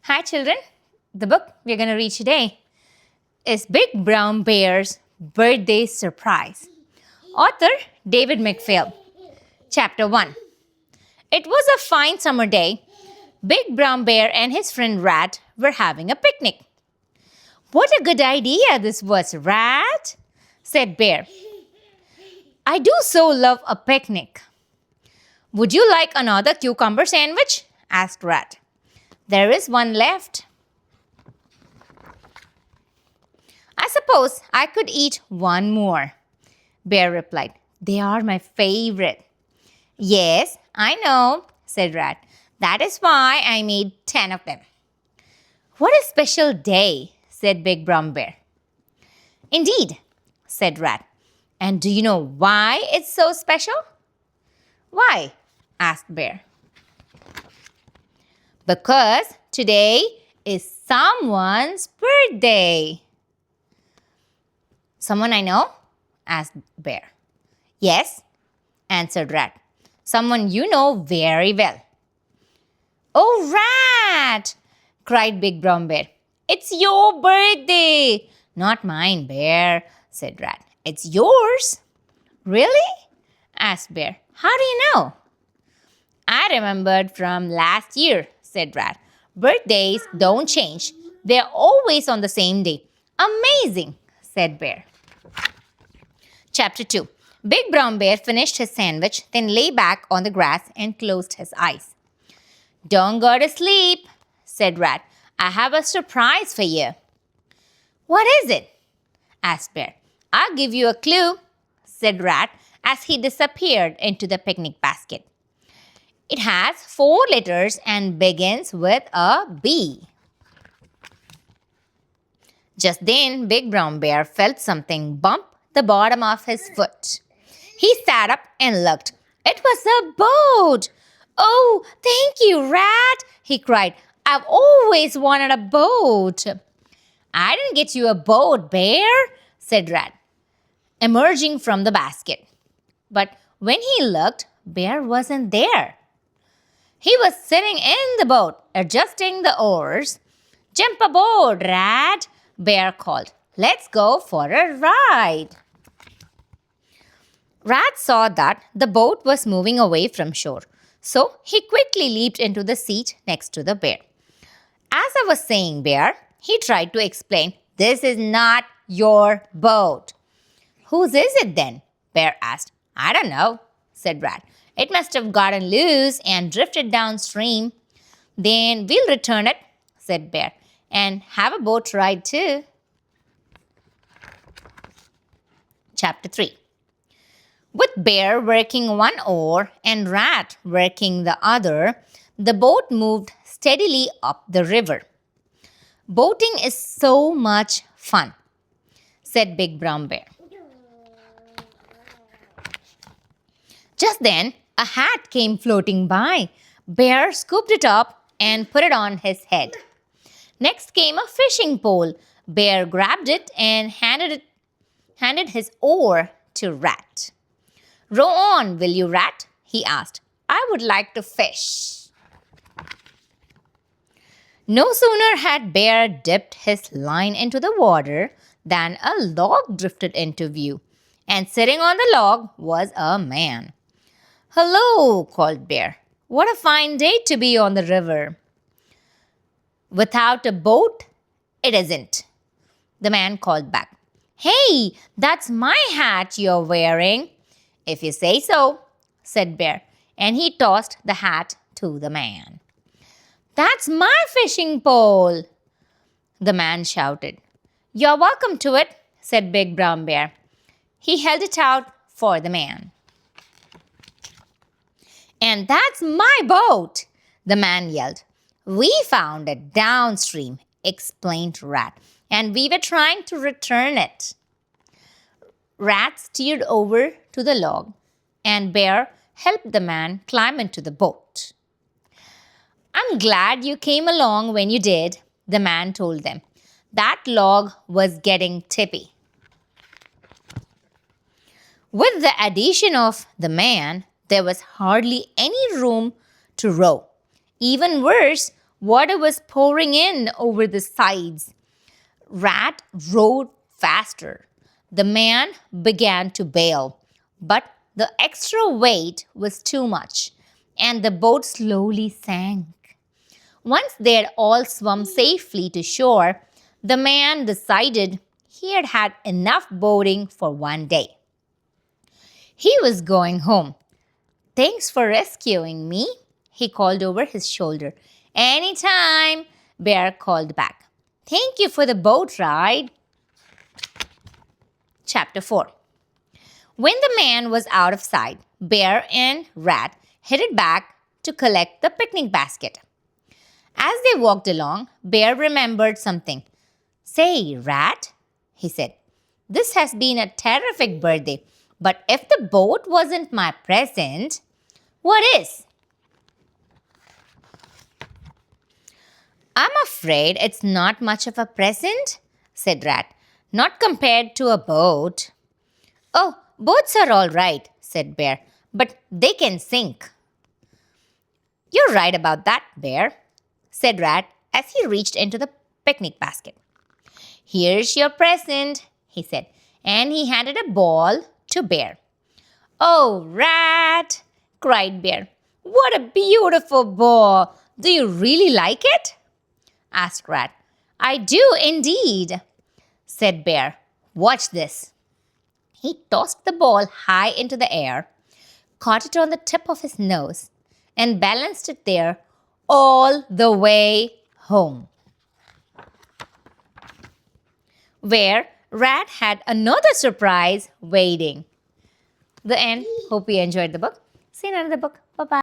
Hi, children. The book we're going to read today is Big Brown Bear's Birthday Surprise. Author David McPhail. Chapter 1. It was a fine summer day. Big Brown Bear and his friend Rat were having a picnic. What a good idea this was, Rat, said Bear. I do so love a picnic. Would you like another cucumber sandwich? Asked Rat. There is one left. I suppose I could eat one more, Bear replied. They are my favorite. Yes, I know, said Rat. That is why I made 10 of them. What a special day, said Big Brown Bear. Indeed, said Rat. And do you know why it's so special? Why? Asked Bear. Because today is someone's birthday. Someone I know? Asked Bear. Yes, answered Rat. Someone you know very well. Oh, Rat! Cried Big Brown Bear. It's your birthday! Not mine, Bear, said Rat. It's yours. Really? Asked Bear. How do you know? I remembered from last year, said Rat. Birthdays don't change. They're always on the same day. Amazing, said Bear. Chapter 2. Big Brown Bear finished his sandwich, then lay back on the grass and closed his eyes. Don't go to sleep, said Rat. I have a surprise for you. What is it? Asked Bear. I'll give you a clue, said Rat as he disappeared into the picnic basket. It has 4 letters and begins with a B. Just then, Big Brown Bear felt something bump the bottom of his foot. He sat up and looked. It was a boat. Oh, thank you, Rat, he cried. I've always wanted a boat. I didn't get you a boat, Bear, said Rat, emerging from the basket. But when he looked, Bear wasn't there. He was sitting in the boat, adjusting the oars. Jump aboard, Rat, Bear called. Let's go for a ride. Rat saw that the boat was moving away from shore, so he quickly leaped into the seat next to the bear. As I was saying, Bear, he tried to explain, this is not your boat. Whose is it then? Bear asked. I don't know, said Rat. It must have gotten loose and drifted downstream. Then we'll return it, said Bear, and have a boat ride too. Chapter 3. With Bear working one oar and Rat working the other, the boat moved steadily up the river. Boating is so much fun, said Big Brown Bear. Just then, a hat came floating by. Bear scooped it up and put it on his head. Next came a fishing pole. Bear grabbed it and handed his oar to Rat. Row on, will you, Rat? He asked. I would like to fish. No sooner had Bear dipped his line into the water than a log drifted into view, and sitting on the log was a man. Hello, called Bear. What a fine day to be on the river. Without a boat, it isn't, the man called back. Hey, that's my hat you're wearing. If you say so, said Bear, and he tossed the hat to the man. That's my fishing pole, the man shouted. You're welcome to it, said Big Brown Bear. He held it out for the man. And that's my boat, the man yelled. We found it downstream, explained Rat, and we were trying to return it. Rat steered over to the log, and Bear helped the man climb into the boat. I'm glad you came along when you did, the man told them. That log was getting tippy. With the addition of the man, there was hardly any room to row. Even worse, Water was pouring in over the sides. Rat rowed faster. The man began to bail, but the extra weight was too much, and the boat slowly sank. Once they had all swum safely to shore, the man decided he had had enough boating for one day. He was going home. "Thanks for rescuing me," he called over his shoulder. "Anytime," Bear called back. "Thank you for the boat ride." Chapter 4. When the man was out of sight, Bear and Rat headed back to collect the picnic basket. As they walked along, Bear remembered something. "Say, Rat," he said, "this has been a terrific birthday, but if the boat wasn't my present, what is?" "I'm afraid it's not much of a present," said Rat. "Not compared to a boat." "Oh, boats are all right," said Bear, "but they can sink." "You're right about that, Bear," said Rat as he reached into the picnic basket. "Here's your present," he said, and he handed a ball to Bear. "Oh, Rat!" cried Bear. "What a beautiful ball! Do you really like it?" asked Rat. "I do indeed," said Bear. "Watch this." He tossed the ball high into the air, caught it on the tip of his nose, and balanced it there all the way home, where Rat had another surprise waiting. The end. Hope you enjoyed the book. See you in another book. Bye-bye.